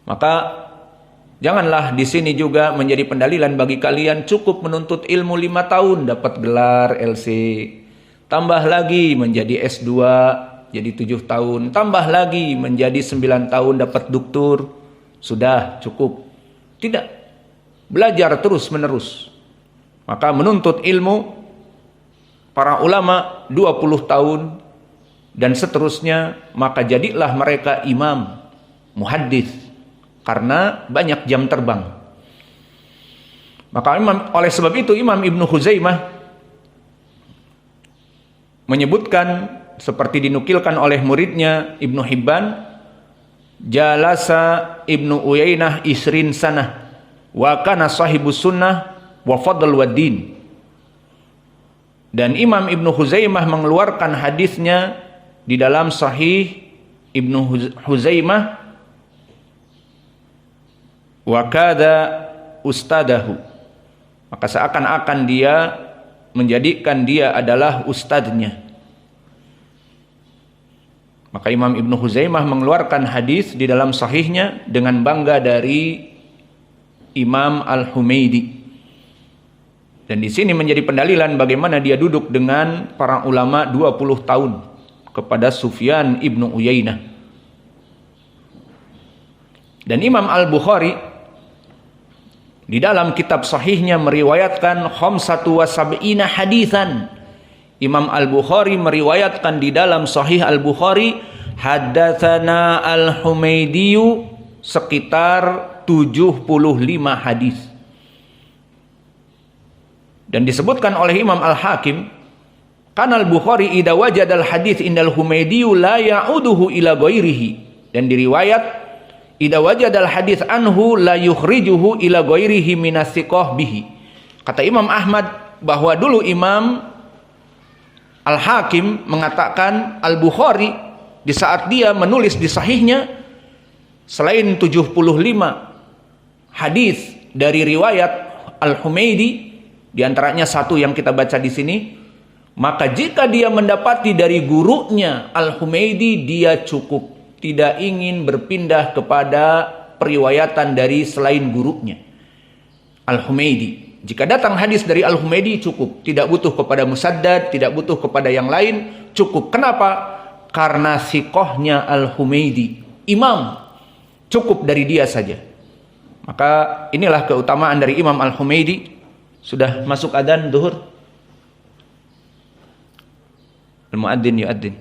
Maka janganlah di sini juga menjadi pendalilan bagi kalian cukup menuntut ilmu 5 tahun dapat gelar LC. Tambah lagi menjadi S2 jadi 7 tahun. Tambah lagi menjadi 9 tahun dapat doktor. Sudah cukup. Tidak. Belajar terus menerus. Maka menuntut ilmu para ulama 20 tahun dan seterusnya, maka jadilah mereka imam, muhaddits, karena banyak jam terbang. Maka oleh sebab itu Imam Ibnu Khuzaimah menyebutkan seperti dinukilkan oleh muridnya Ibnu Hibban, jalasa Ibnu Uyainah isrin sanah wa kana sahibus sunnah wa fadl wa din. Dan Imam Ibnu Khuzaimah mengeluarkan hadisnya di dalam Sahih Ibnu Khuzaimah, wa kada ustadahu, maka seakan-akan dia menjadikan dia adalah ustadznya. Maka Imam Ibnu Khuzaimah mengeluarkan hadis di dalam sahihnya dengan bangga dari Imam Al-Humaidi. Dan di sini menjadi pendalilan bagaimana dia duduk dengan para ulama 20 tahun kepada Sufyan Ibnu Uyainah. Dan Imam Al-Bukhari di dalam kitab sahihnya meriwayatkan khamsatu wa sab'ina haditsan. Imam Al-Bukhari meriwayatkan di dalam Sahih Al-Bukhari, haddatsana Al-Humaidi, sekitar 75 hadis. Dan disebutkan oleh Imam Al-Hakim, kana Al-Bukhari idza wajada al-hadits indal Humaidi la ya'uduhu ila ghairihi. Dan diriwayat idza wajada al-hadits anhu la yukhrijuhu ila ghairihi minas siqah bihi. Kata Imam Ahmad bahwa dulu Imam Al-Hakim mengatakan Al-Bukhari di saat dia menulis di sahihnya, selain 75 hadis dari riwayat Al-Humaidi, di antaranya satu yang kita baca di sini, maka jika dia mendapati dari gurunya Al-Humaidi, dia cukup, tidak ingin berpindah kepada periwayatan dari selain gurunya Al-Humaidi. Jika datang hadis dari Al-Humaidi cukup, tidak butuh kepada Musaddad, tidak butuh kepada yang lain, cukup. Kenapa? Karena siqahnya Al-Humaidi, imam, cukup dari dia saja. Maka inilah keutamaan dari Imam Al-Humaidi. Sudah masuk adzan zuhur? Al-muadzin yuadzin.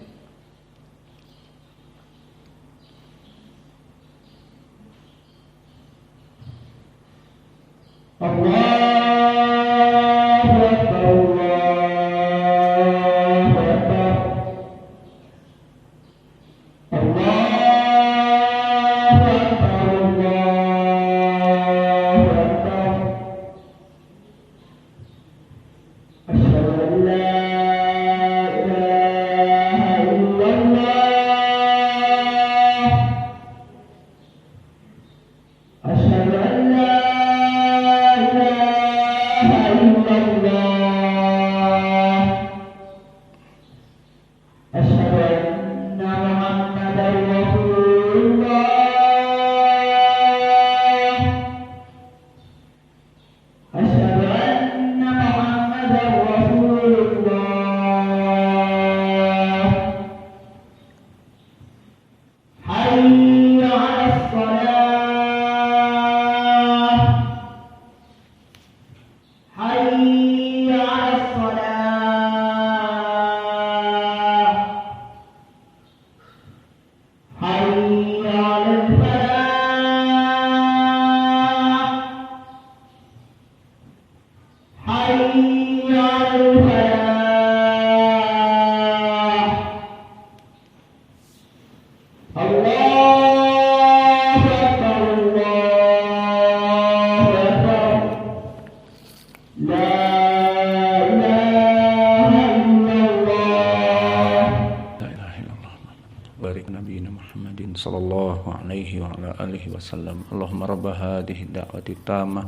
sallallahu alaihi wa ala alihi wasallam. Allahumma rabb hadhihi da'wati tammah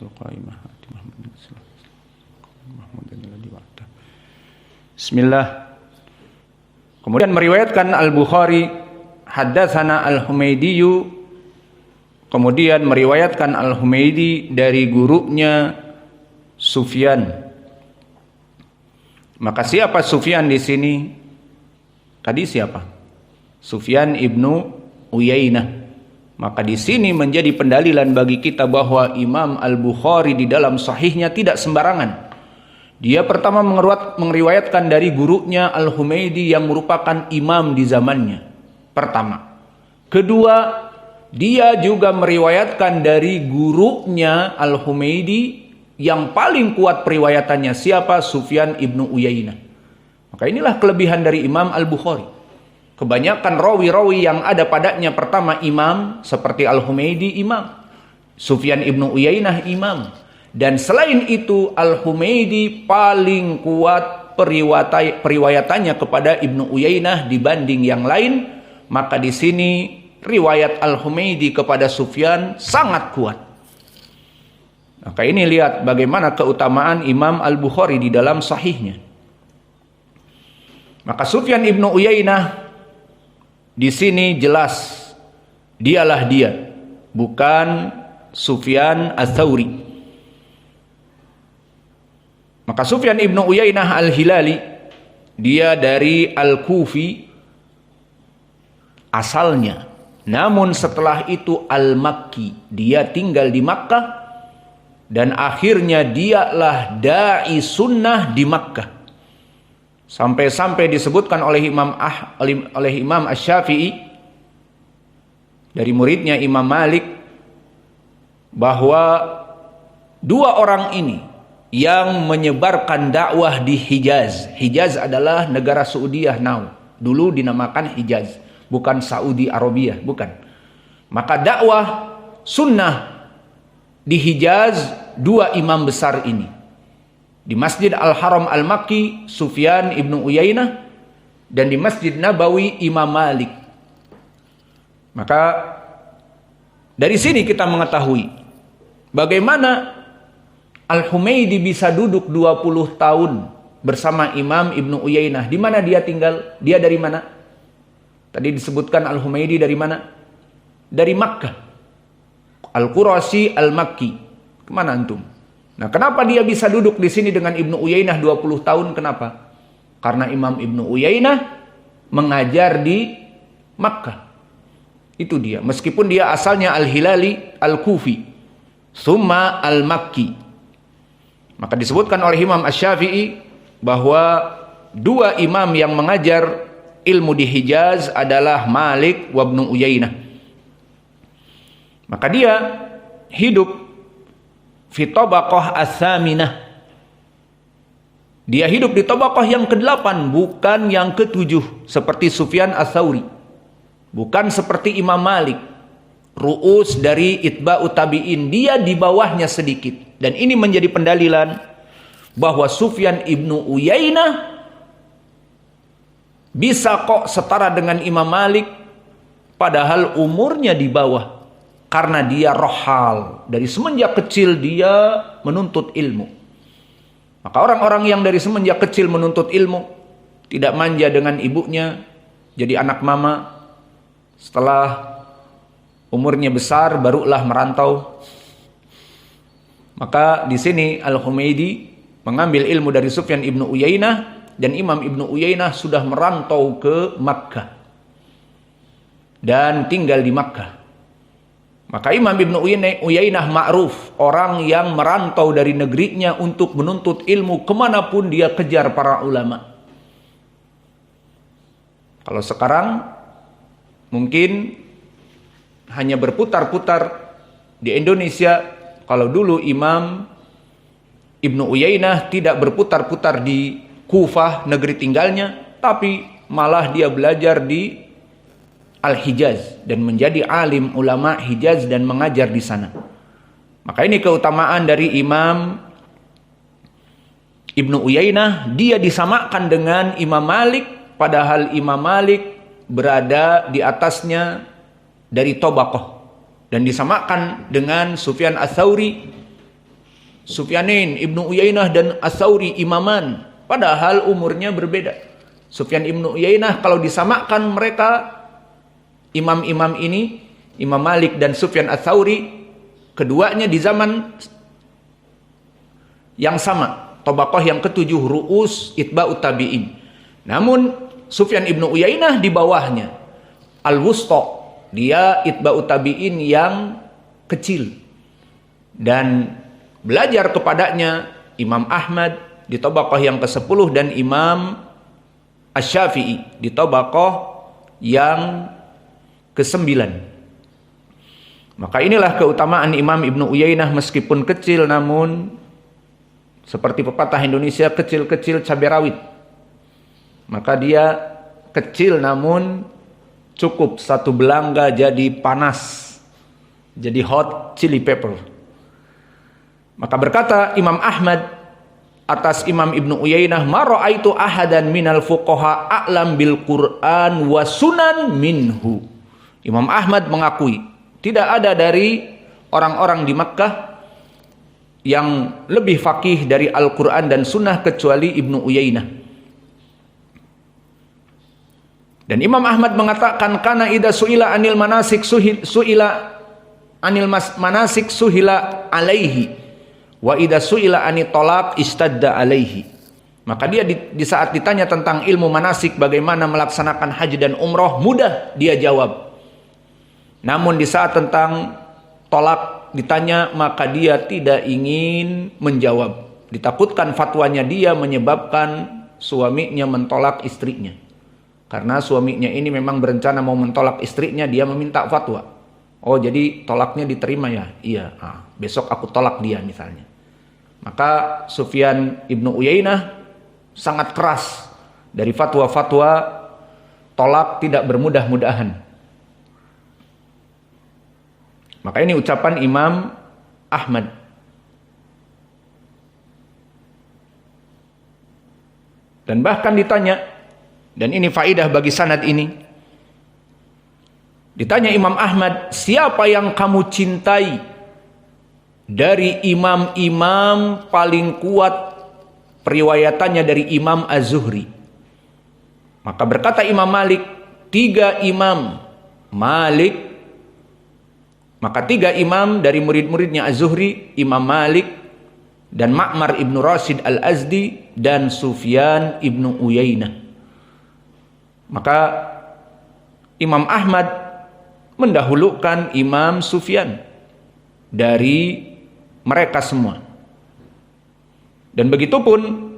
wa qaimah Muhammadin alladhi wa'ada. Bismillah. Kemudian meriwayatkan Al-Bukhari, haddatsana Al-Humaidi kemudian meriwayatkan Al-Humaidi dari gurunya Sufyan. Maka siapa Sufyan di sini? Tadi siapa? Sufyan ibnu Uyainah. Maka di sini menjadi pendalilan bagi kita bahwa Imam Al-Bukhari di dalam sahihnya tidak sembarangan. Dia pertama meriwayatkan dari gurunya Al-Humaidi yang merupakan imam di zamannya. Pertama. Kedua, dia juga meriwayatkan dari gurunya Al-Humaidi yang paling kuat periwayatannya. Siapa? Sufyan ibnu Uyainah. Maka inilah kelebihan dari Imam Al-Bukhari. Kebanyakan rawi-rawi yang ada padanya pertama imam, seperti Al-Humaidi imam, Sufyan ibnu Uyainah imam. Dan selain itu Al-Humaidi paling kuat periwayatannya kepada Ibnu Uyainah dibanding yang lain. Maka di sini riwayat Al-Humaidi kepada Sufyan sangat kuat. Maka ini lihat bagaimana keutamaan Imam Al-Bukhari di dalam sahihnya. Maka Sufyan ibnu Uyainah di sini jelas dialah dia, bukan Sufyan Ats-Tsauri. Maka Sufyan ibnu Uyainah Al-Hilali, dia dari Al-Kufi asalnya. Namun setelah itu Al-Makki, dia tinggal di Makkah dan akhirnya dialah dai sunnah di Makkah. Sampai-sampai disebutkan oleh Imam Asy-Syafi'i dari muridnya Imam Malik bahwa dua orang ini yang menyebarkan dakwah di Hijaz. Hijaz adalah negara Saudiyah now. Dulu dinamakan Hijaz, bukan Saudi Arabia, bukan. Maka dakwah sunnah di Hijaz dua imam besar ini. Di Masjid Al-Haram Al-Makki Sufyan ibnu Uyainah dan di Masjid Nabawi Imam Malik. Maka dari sini kita mengetahui bagaimana Al-Humaidi bisa duduk 20 tahun bersama Imam Ibnu Uyainah. Di mana dia tinggal? Dia dari mana? Tadi disebutkan Al-Humaidi dari mana? Dari Makkah. Al-Qurashi Al-Makki. Kemana antum? Nah, kenapa dia bisa duduk di sini dengan Ibnu Uyainah 20 tahun? Kenapa? Karena Imam Ibnu Uyainah mengajar di Makkah. Itu dia. Meskipun dia asalnya Al-Hilali Al-Kufi, summa Al-Makki. Maka disebutkan oleh Imam Asy-Syafi'i bahwa dua imam yang mengajar ilmu di Hijaz adalah Malik wa Ibnu Uyainah. Maka dia hidup fi tabaqah ats-tsaminah. Dia hidup di tabaqah yang ke-8, bukan yang ke-7 seperti Sufyan Ats-Tsauri. Bukan seperti Imam Malik, ru'us dari itba'ut tabi'in, dia di bawahnya sedikit. Dan ini menjadi pendalilan bahwa Sufyan ibnu Uyainah bisa kok setara dengan Imam Malik padahal umurnya di bawah. Karena dia rohal, dari semenjak kecil dia menuntut ilmu. Maka orang-orang yang dari semenjak kecil menuntut ilmu, tidak manja dengan ibunya, jadi anak mama, setelah umurnya besar barulah merantau. Maka di sini Al-Humaidi mengambil ilmu dari Sufyan ibnu Uyainah, dan Imam Ibnu Uyainah sudah merantau ke Makkah dan tinggal di Makkah. Maka Imam Ibnu Uyainah ma'ruf, orang yang merantau dari negerinya untuk menuntut ilmu kemanapun dia kejar para ulama. Kalau sekarang mungkin hanya berputar-putar di Indonesia. Kalau dulu Imam Ibnu Uyainah tidak berputar-putar di Kufah, negeri tinggalnya, tapi malah dia belajar di Al-Hijaz dan menjadi alim ulama Hijaz dan mengajar di sana. Maka ini keutamaan dari Imam Ibnu Uyainah, dia disamakan dengan Imam Malik, padahal Imam Malik berada di atasnya dari tabaqah. Dan disamakan dengan Sufyan Ats-Tsauri. Sufyanin, Ibnu Uyainah dan Ats-Tsauri imaman, padahal umurnya berbeda. Sufyan Ibnu Uyainah kalau disamakan mereka imam-imam ini, Imam Malik dan Sufyan Ats-Tsauri, keduanya di zaman yang sama, tabaqah yang ketujuh, ru'us itba'ut tabi'in. Namun Sufyan ibnu Uyainah di bawahnya, al-wusta, dia itba'ut tabi'in yang kecil. Dan belajar kepadanya Imam Ahmad di tabaqah yang ke-10 dan Imam Asy-Syafi'i di tabaqah yang ke-9. Maka inilah keutamaan Imam Ibnu Uyainah, meskipun kecil namun seperti pepatah Indonesia, kecil-kecil cabai rawit. Maka dia kecil namun cukup satu belangga jadi panas, jadi hot chili pepper. Maka berkata Imam Ahmad atas Imam Ibnu Uyainah, ma ra'aitu ahadan minal fuqaha a'lam bil Qur'an wa sunan minhu. Imam Ahmad mengakui tidak ada dari orang-orang di Makkah yang lebih faqih dari Al-Quran dan Sunnah kecuali Ibnu Uyainah. Dan Imam Ahmad mengatakan, kana idza su'ila anil manasik su'ila anil manasik suhila alaihi wa idza su'ila anit talaq istadda alaihi. Maka dia di saat ditanya tentang ilmu manasik, bagaimana melaksanakan haji dan umroh, mudah dia jawab. Namun di saat tentang tolak ditanya, maka dia tidak ingin menjawab. Ditakutkan fatwanya dia menyebabkan suaminya mentolak istrinya. Karena suaminya ini memang berencana mau mentolak istrinya, dia meminta fatwa. Oh, jadi tolaknya diterima ya? Iya, besok aku tolak dia misalnya. Maka Sufyan ibnu Uyainah sangat keras dari fatwa-fatwa tolak tidak bermudah-mudahan. Maka ini ucapan Imam Ahmad. Dan bahkan ditanya, dan ini faidah bagi sanad ini, ditanya Imam Ahmad, siapa yang kamu cintai dari imam-imam paling kuat periwayatannya dari Imam Az-Zuhri? Maka berkata Imam Malik, 3 imam Malik. Maka 3 imam dari murid-muridnya Az-Zuhri, Imam Malik dan Ma'mar ibnu Rashid al-Azdi dan Sufyan ibnu Uyainah. Maka Imam Ahmad mendahulukan Imam Sufyan dari mereka semua. Dan begitupun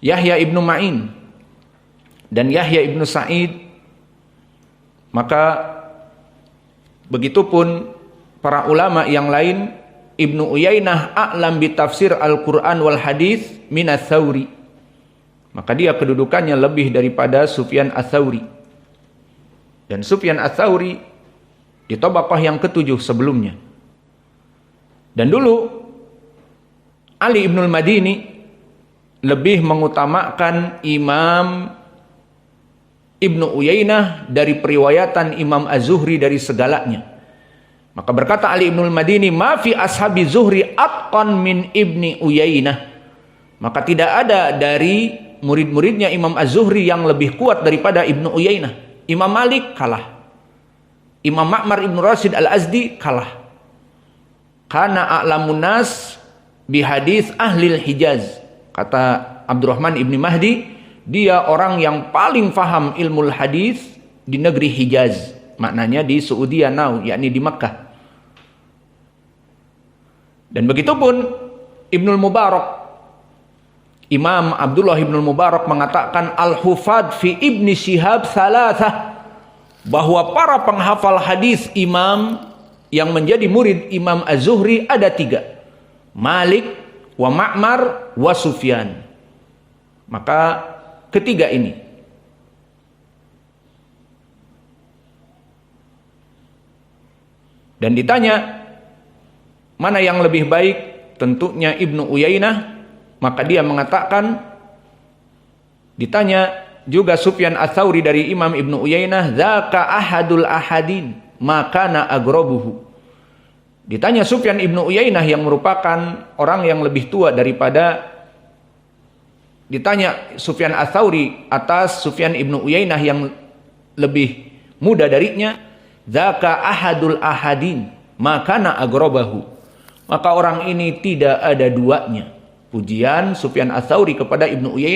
Yahya ibnu Ma'in dan Yahya ibnu Sa'id. Maka begitupun para ulama yang lain. Ibnu Uyainah a'lam bi tafsir Al-Quran wal hadis min Ats-Tsauri. Maka dia kedudukannya lebih daripada Sufyan Ats-Tsauri. Dan Sufyan Ats-Tsauri di tabaqah yang ke-7 sebelumnya. Dan dulu Ali ibnul Madini lebih mengutamakan Imam Ibnu Uyainah dari periwayatan Imam Az-Zuhri dari segalanya. Maka berkata Ali ibnul Madini, ma fi ashabi Zuhri atqan min Ibni Uyainah. Maka tidak ada dari murid-muridnya Imam Az-Zuhri yang lebih kuat daripada Ibnu Uyainah. Imam Malik kalah. Imam Ma'mar ibnu Rashid al-Azdi kalah. Kana a'lamun nas bi hadis ahlil Hijaz. Kata Abdurrahman ibni Mahdi, dia orang yang paling faham ilmu hadis di negeri Hijaz. Maknanya di Saudi now, yakni di Makkah. Dan begitupun Ibnul Mubarak, Imam Abdullah Ibnul Mubarak mengatakan al-hufad fi Ibni Syihab thalathah, bahwa para penghafal hadis imam yang menjadi murid Imam Az-Zuhri ada 3, Malik wa Ma'mar wa Sufyan. Maka ketiga ini dan ditanya mana yang lebih baik, tentunya Ibnu Uyainah. Maka dia mengatakan, ditanya juga Sufyan Ats-Tsauri dari Imam Ibnu Uyainah, dzaka ahadul ahadin makana agrobuhu. Ditanya Sufyan Ibnu Uyainah yang merupakan orang yang lebih tua daripada ditanya Sufyan Ats-Tsauri atas Sufyan ibnu Uyainah yang lebih muda darinya, zaka ahadul ahadin makana agrobahu, maka orang ini tidak ada duanya. Pujian Sufyan Ats-Tsauri kepada Ibnu Uyainah